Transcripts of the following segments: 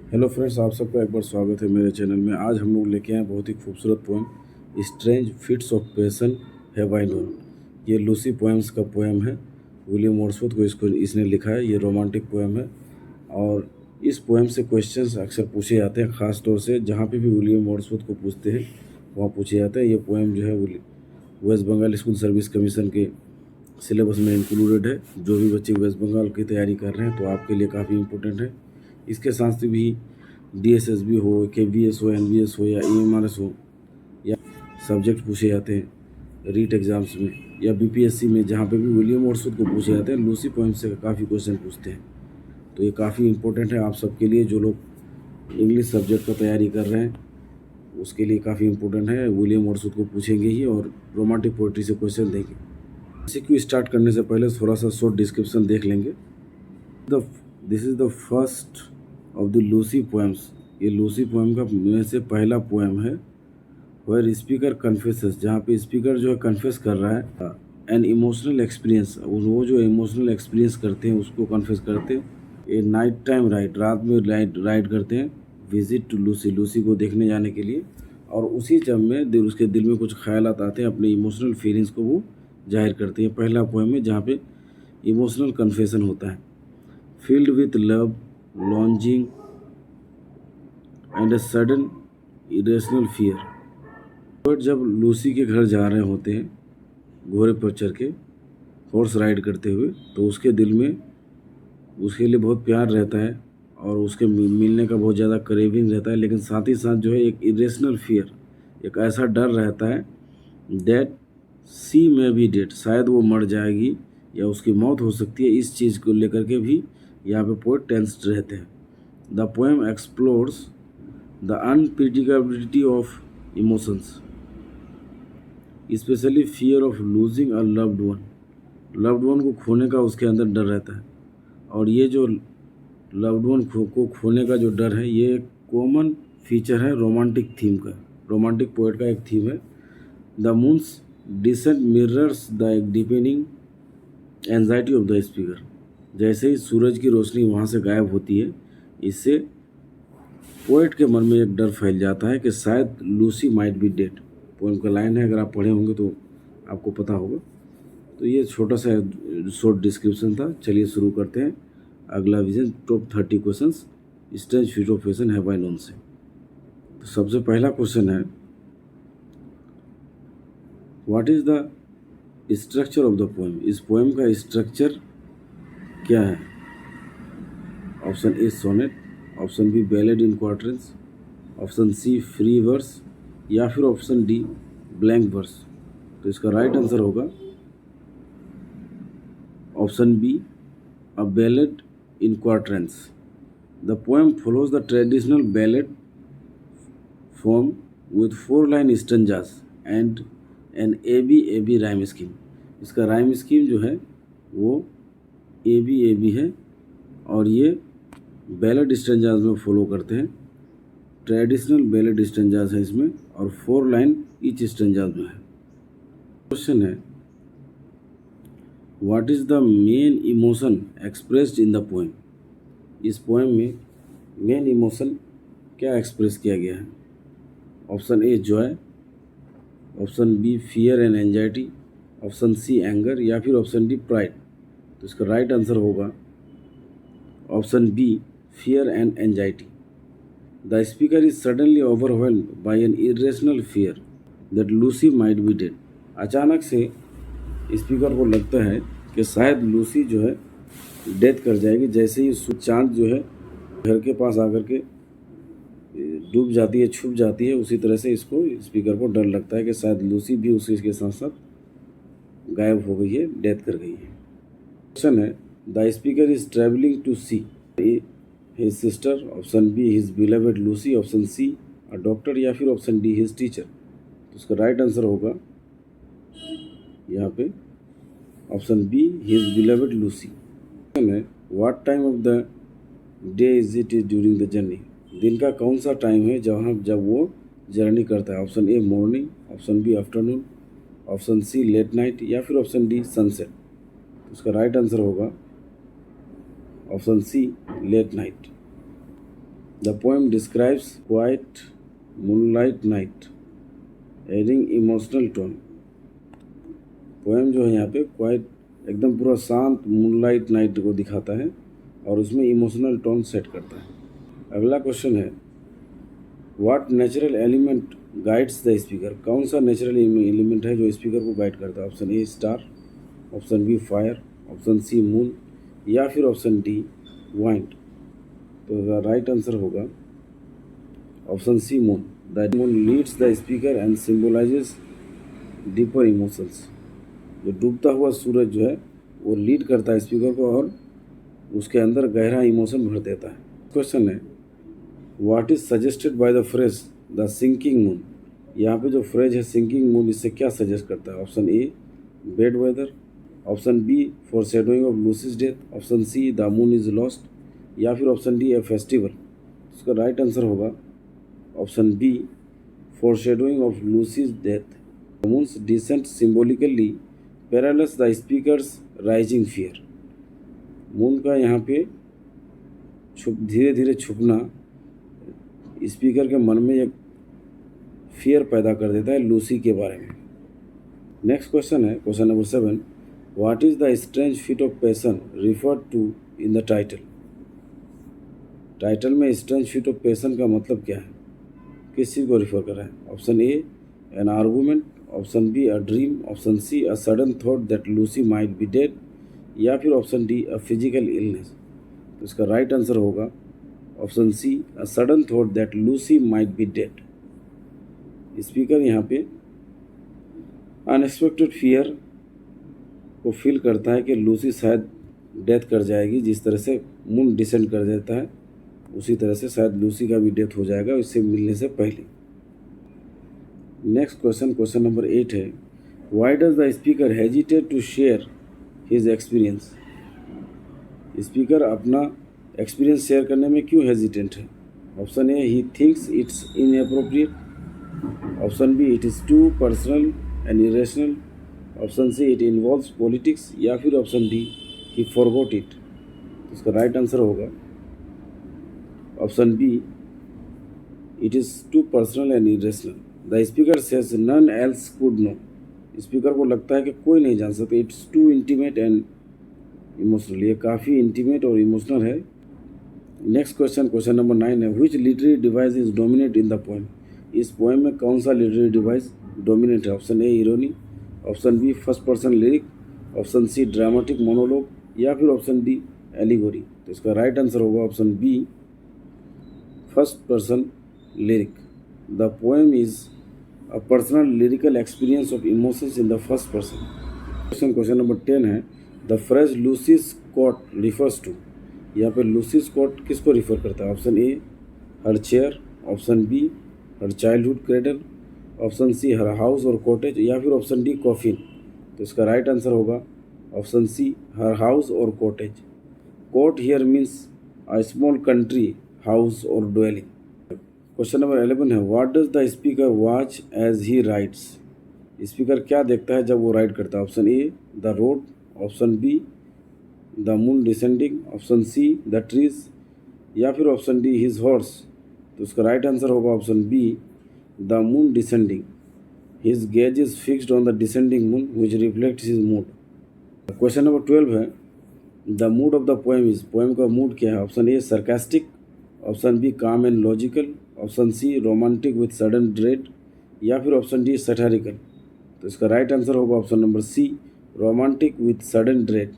Hello friends, आप सबका एक बार स्वागत है मेरे चैनल में। आज हम लोग लेके आए हैं बहुत ही खूबसूरत poem, strange fits of passion have I known. ये लूसी पोएम्स का पोएम है। विलियम वर्ड्सवर्थ को इसने लिखा है। ये रोमांटिक पोएम है और इस पोएम से क्वेश्चंस अक्सर पूछे जाते हैं। ख़ास तौर से जहाँ पे भी विलियम वर्ड्सवर्थ को पूछते हैं वहाँ पूछे जाते हैं। ये पोएम जो है West Bengal school service commission के सिलेबस में इंक्लूडेड है। जो भी बच्चे वेस्ट बंगाल की तैयारी कर रहे हैं तो आपके लिए काफ़ी इम्पोर्टेंट है। इसके साथ भी DSSB हो, KVS हो, NVS हो या EMRS हो या सब्जेक्ट पूछे जाते हैं रीट एग्ज़ाम्स में या BPSC में, जहाँ पे भी विलियम वर्ड्सवर्थ को पूछे जाते हैं, लूसी पोएम से काफ़ी क्वेश्चन पूछते हैं। तो ये काफ़ी इम्पोर्टेंट है आप सबके लिए। जो लोग इंग्लिश सब्जेक्ट का तैयारी कर रहे हैं उसके लिए काफ़ी इम्पोर्टेंट है। विलियम वर्ड्सवर्थ को पूछेंगे ही और रोमांटिक पोइट्री से क्वेश्चन देंगे। MCQ स्टार्ट करने से पहले थोड़ा सा शॉर्ट डिस्क्रिप्शन देख लेंगे। This is the first of the Lucy poems. ये लूसी पोएम का में से पहला पोएम है। वेयर स्पीकर कन्फेसेस, जहाँ पे स्पीकर जो है कन्फेस कर रहा है एन इमोशनल एक्सपीरियंस। वो जो इमोशनल एक्सपीरियंस करते हैं उसको कन्फेस करते हैं। ए नाइट टाइम राइड, रात में राइड करते हैं विजिट टू लूसी, लूसी को देखने जाने के लिए। और उसी जब में उसके दिल में कुछ ख्यालात आते हैं, अपने इमोशनल फीलिंग्स को वो जाहिर करते हैं। पहला पोएम है जहाँ पे इमोशनल कन्फेशन होता है। Field with love, lodging and a sudden irrational fear. But जब लूसी के घर जा रहे होते हैं घोड़े पर चढ़ के, हॉर्स राइड करते हुए, तो उसके दिल में उसके लिए बहुत प्यार रहता है और उसके मिलने का बहुत ज़्यादा क्रेविंग रहता है। लेकिन साथ ही साथ जो है एक इरेशनल फियर, एक ऐसा डर रहता है दैट सी में बी डेड, शायद वो मर जाएगी या उसकी मौत हो सकती है। इस चीज़ को लेकर के भी यहाँ पे पोएट टेंस्ड रहते हैं। The poem explores the unpredictability of emotions, specially fear of losing a loved one. Loved one को खोने का उसके अंदर डर रहता है। और ये जो लव्ड वन को खोने का जो डर है, ये एक कॉमन फीचर है रोमांटिक थीम का, रोमांटिक पोएट का एक थीम है। The moon's descent mirrors the deepening anxiety of the speaker. जैसे ही सूरज की रोशनी वहाँ से गायब होती है, इससे पोएट के मन में एक डर फैल जाता है कि शायद Lucy might be dead. Poem का लाइन है, अगर आप पढ़े होंगे तो आपको पता होगा। तो ये छोटा सा शॉर्ट डिस्क्रिप्शन था। चलिए शुरू करते हैं अगला vision, top 30 questions strange fit of passion have I known से। तो सबसे पहला क्वेश्चन है, what is the structure of the poem. इस पोएम का स्ट्रक्चर क्या है? Option A sonnet, option B ballad in quatrains, option C free verse या फिर ऑप्शन डी ब्लैंक वर्स। तो इसका राइट आंसर होगा option B, a ballad in quatrains. The poem follows the traditional ballad form with 4 line stanzas and an AB rhyme scheme। इसका rhyme scheme जो है वो AB है और ये बैलेड स्टेंजाज में फॉलो करते हैं। ट्रेडिशनल बैलेड स्टेंजाज है इसमें और 4 लाइन ईच स्टेंजाज में है। क्वेश्चन है, what is the main emotion expressed in the poem. इस पोएम में मेन इमोशन क्या एक्सप्रेस किया गया है? Option A joy, option B fear and anxiety, option C anger या फिर ऑप्शन डी प्राइड। तो इसका राइट आंसर होगा option B, fear and anxiety. The speaker is suddenly overwhelmed by an irrational fear that Lucy might be dead. अचानक से speaker को लगता है कि शायद लूसी जो है डेथ कर जाएगी। जैसे ही चांद जो है घर के पास आकर के डूब जाती है, छुप जाती है, उसी तरह से इसको स्पीकर को डर लगता है कि शायद लूसी भी उसी के साथ साथ गायब हो गई है, डेथ कर गई है। क्वेश्चन है, the speaker is travelling to see his sister, option B his beloved Lucy, option C a doctor या फिर ऑप्शन डी हिज टीचर। तो उसका राइट आंसर होगा यहाँ पे option B, his beloved Lucy. Question है, what time of the day is it is during the journey. दिन का कौन सा टाइम है जब वो जर्नी करता है? Option A morning, option B afternoon, option C late night या फिर ऑप्शन डी सनसेट। तो उसका राइट आंसर होगा option C, late night. The poem describes quite moonlight night adding emotional tone. Poem जो है यहाँ पे क्वाइट एकदम पूरा शांत मूनलाइट नाइट को दिखाता है और उसमें इमोशनल टोन सेट करता है। अगला क्वेश्चन है what natural element guides the speaker. कौन सा नेचुरल एलिमेंट है जो स्पीकर को गाइड करता है? Option A star, option B fire, option C moon या फिर ऑप्शन डी वाइंड। तो राइट आंसर होगा option C moon. The moon leads the speaker and symbolizes deeper emotions. जो डूबता हुआ सूरज जो है वो लीड करता है स्पीकर को और उसके अंदर गहरा इमोशन भर देता है। क्वेश्चन है what is suggested by the phrase the sinking moon. यहाँ पे जो फ्रेज है सिंकिंग मून इससे क्या सजेस्ट करता है? Option A bad weather, option B foreshadowing of Lucy's death, option C the moon is lost या फिर ऑप्शन डी ए फेस्टिवल। इसका राइट आंसर होगा option B foreshadowing of Lucy's death. The moon's descent symbolically parallels the speaker's rising fear. Moon का यहाँ पे धीरे धीरे छुपना speaker के मन में एक फियर पैदा कर देता है लूसी के बारे में। नेक्स्ट क्वेश्चन है question number 7 what is the strange fit of passion referred to in the title. Title में स्ट्रेंज फिट ऑफ पैशन का मतलब क्या है, किस चीज़ को रिफर कर रहा है? Option A an argument, option B a dream, option C a sudden thought that Lucy might be dead या फिर option D a physical illness. तो इसका राइट आंसर होगा option C a sudden thought that Lucy might be dead. Speaker यहाँ पे unexpected fear को feel करता है कि लूसी शायद डेथ कर जाएगी। जिस तरह से मून डिसेंड कर देता है उसी तरह से शायद लूसी का भी डेथ हो जाएगा इससे मिलने से पहले। नेक्स्ट क्वेश्चन क्वेश्चन नंबर 8 है why does the speaker hesitate to share his experience. Speaker अपना एक्सपीरियंस शेयर करने में क्यों हेजिटेंट है? Option A he thinks it's inappropriate, option B it is too personal and irrational, option C it involves politics या फिर option D he forgot it. तो इसका right answer होगा option B it is too personal and irrational. The speaker says none else could know. Speaker को लगता है कि कोई नहीं जान सकता। It's too intimate and emotional. ये काफ़ी इंटीमेट और इमोशनल है। नेक्स्ट क्वेश्चन क्वेश्चन नंबर 9 है which literary device is dominate in the poem. इस पोएम में कौन सा लिटरेरी डिवाइस डोमिनेट है? Option A irony, option B first person lyric, option C dramatic monologue या फिर ऑप्शन डी एलिगोरी। तो इसका राइट आंसर होगा option B first person lyric. The poem is a personal lyrical experience of emotions in the first person. Question number 10 है the phrase Lucy's cot refers to. यहाँ पे Lucy's cot किसको refer करता है? Option A her chair, option B her childhood cradle, option C her house और cottage या फिर option D coffin. तो इसका राइट आंसर होगा ऑप्शन सी हर हाउस और cottage. Cot here means a small country house और dwelling. Question number 11 है what does the speaker watch as he rides. Speaker क्या देखता है जब वो राइड करता है? Option A the road, option B the moon descending, option C the trees या फिर ऑप्शन डी हिज हॉर्स। तो उसका राइट आंसर होगा option B the moon descending. His gaze is fixed on the descending moon which reflects his mood. Question number 12 है the mood of the poem is. Poem का mood क्या है? Option A sarcastic, option B calm and logical, option C romantic with sudden dread या फिर option D satirical. तो इसका right answer होगा option number C romantic with sudden dread.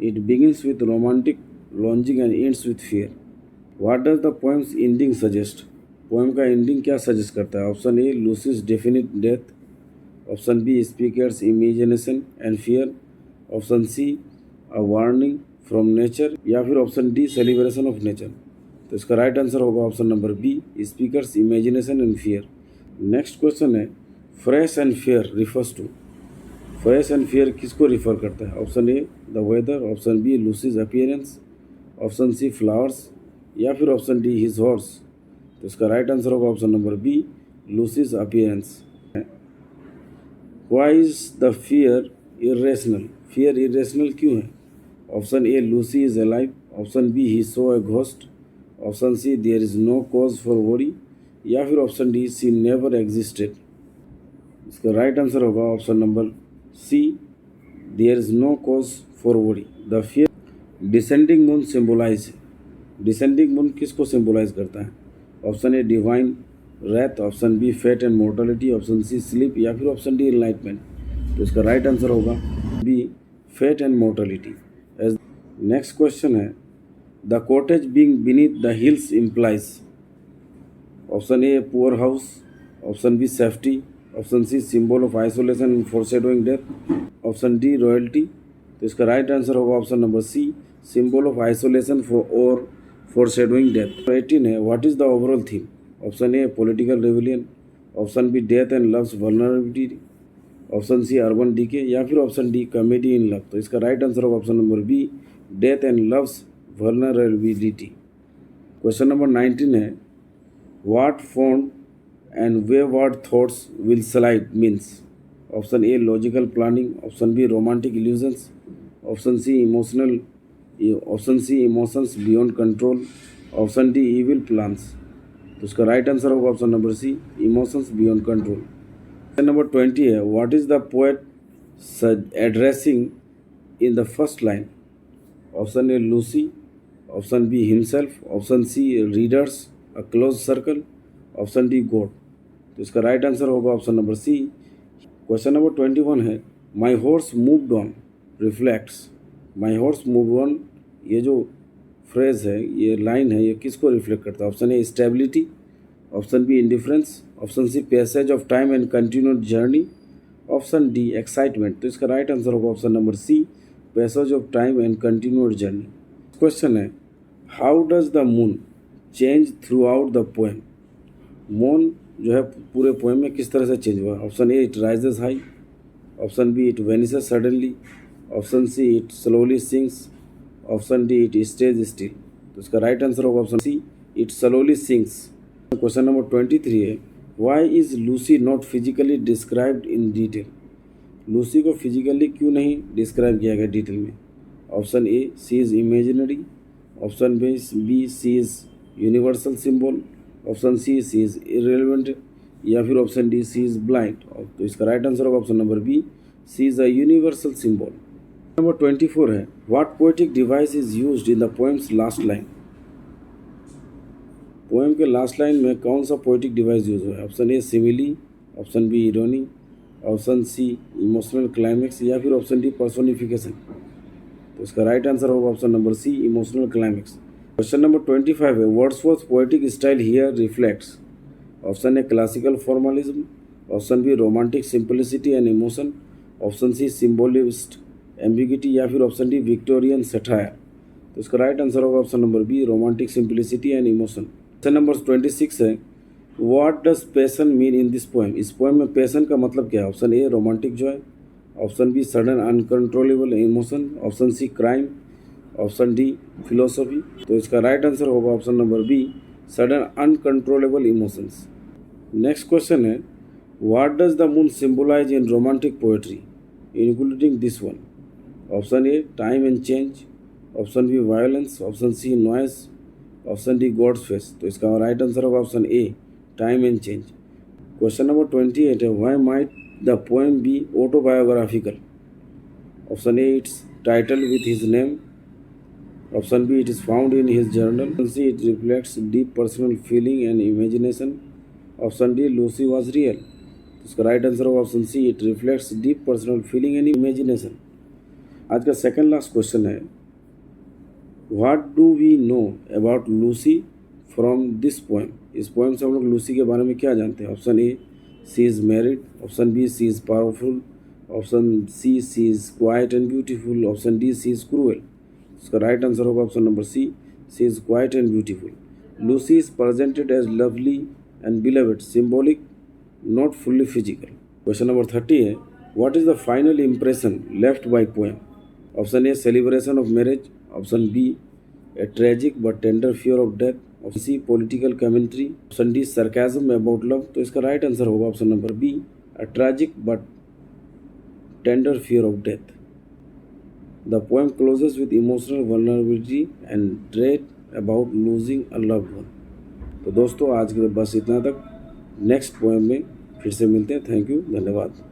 It begins with romantic longing and ends with fear. What does the poem's ending suggest. Poem का ending क्या suggest करता है? Option A Lucy's definite death, option B speaker's imagination and fear, option C a warning from nature या फिर option D celebration of nature. तो इसका right answer होगा option number B speaker's imagination and fear. Next question है fresh and fair refers to. Fresh and fair किसको refer करता है? Option A the weather, option B Lucy's appearance, option C flowers या फिर option D his horse. तो इसका right answer होगा option number B Lucy's appearance. Why is the fear irrational. Fear irrational क्यों है? Option A Lucy is alive, option B he saw a ghost, option C there is no cause for worry, या फिर option D she never existed. इसका right answer होगा option number C, there is no cause for worry. The fear descending moon symbolize, descending moon किसको symbolize करता है? Option A divine wrath, option B fate and mortality, option C sleep, या फिर option D enlightenment. तो इसका right answer होगा B fate and mortality. As next question है, the cottage being beneath the hills implies. Option A poor house, option B safety, option C symbol of isolation and foreshadowing death, option D royalty. तो इसका right answer होगा option number C, symbol of isolation और foreshadowing death. 18 है, what is the overall theme? Option A political rebellion, option B death and love's vulnerability, option C urban decay, या फिर option D comedy in love. तो इसका right answer होगा option number B, death and love's vulnerability. Question number 19 है, what fond and wayward thoughts will slide means? Option A logical planning, option B romantic illusions, option C emotions beyond control, option D evil plans. तो इसका right answer होगा option number C, emotions beyond control. Question number 20 है, what is the poet addressing in the first line? Option A Lucy, option B himself, option C readers a close circle, option D God. तो इसका right answer होगा option number C. Question number 21 है, my horse moved on reflects. My horse moved on, ये जो phrase है, ये line है, ये किसको रिफ्लेक्ट करता है? Option A stability, option B indifference, option C passage of time and continued journey, option D excitement. तो इसका राइट आंसर होगा option number C, passage of time and continued journey. Question है, how does the moon change throughout the poem? Moon जो है पूरे poem में किस तरह से चेंज हुआ? Option A it rises high, option B it vanishes suddenly, option C it slowly sinks, option D it stays still. तो इसका राइट आंसर होगा option C, it slowly sinks. Question number 23 है, why is Lucy not physically described in detail? Lucy को physically क्यों नहीं describe किया गया detail में? Option A she is imaginary, option B she is universal symbol, option C is irrelevant, या फिर option D she is blind. तो इसका राइट आंसर होगा option number B, she is a universal symbol. Number 24 है, what poetic device is used in the poem's last line? Poem के last line में कौन सा पोएटिक डिवाइस यूज हुआ है? Option A simile, option B irony, option C emotional climax, या फिर option D personification. तो इसका राइट आंसर होगा option number C, emotional climax. Question number 25 है, Wordsworth poetic style here reflects? Option A classical formalism, option B romantic simplicity and emotion, option C symbolist ambiguity, या फिर option D Victorian satire. तो इसका right answer होगा option number B, romantic simplicity and emotion. Question number 26 है, what does passion mean in this poem? इस poem में passion का मतलब क्या है? Option A romantic joy, option B sudden uncontrollable emotion, option C crime, option D philosophy. तो इसका right answer होगा option number B, sudden uncontrollable emotions. Next question है, what does the moon symbolize in romantic poetry including this one? Option A time and change, option B violence, option C noise, option D God's face. तो इसका right answer होगा option A time and change. Question number 28 है, why might the poem be autobiographical? Option A its title with his name, option B it is found in his journal, option C it reflects deep personal feeling and imagination, option D Lucy was real. इसका right answer होगा option C, it reflects deep personal feeling and imagination. आज का second last question है, what do we know about Lucy from this poem? इस poem से हम लोग Lucy के बारे में क्या जानते हैं? Option A C is married, option B C is powerful, option C is quiet and beautiful, option D C is cruel. इसका राइट आंसर होगा option number C is quiet and beautiful. Lucy is presented as lovely and beloved, symbolic, not fully physical. Question number 30 है, what is the final impression left by poem? Option A celebration of marriage, option B A tragic but tender fear of death, option C political commentary, option D sarcasm about love. तो इसका right answer होगा option number B, a tragic but tender fear of death. The poem closes with emotional vulnerability and dread about losing a loved one. तो दोस्तों आज के लिए बस इतना तक। नेक्स्ट पोएम में फिर से मिलते हैं। थैंक यू, धन्यवाद।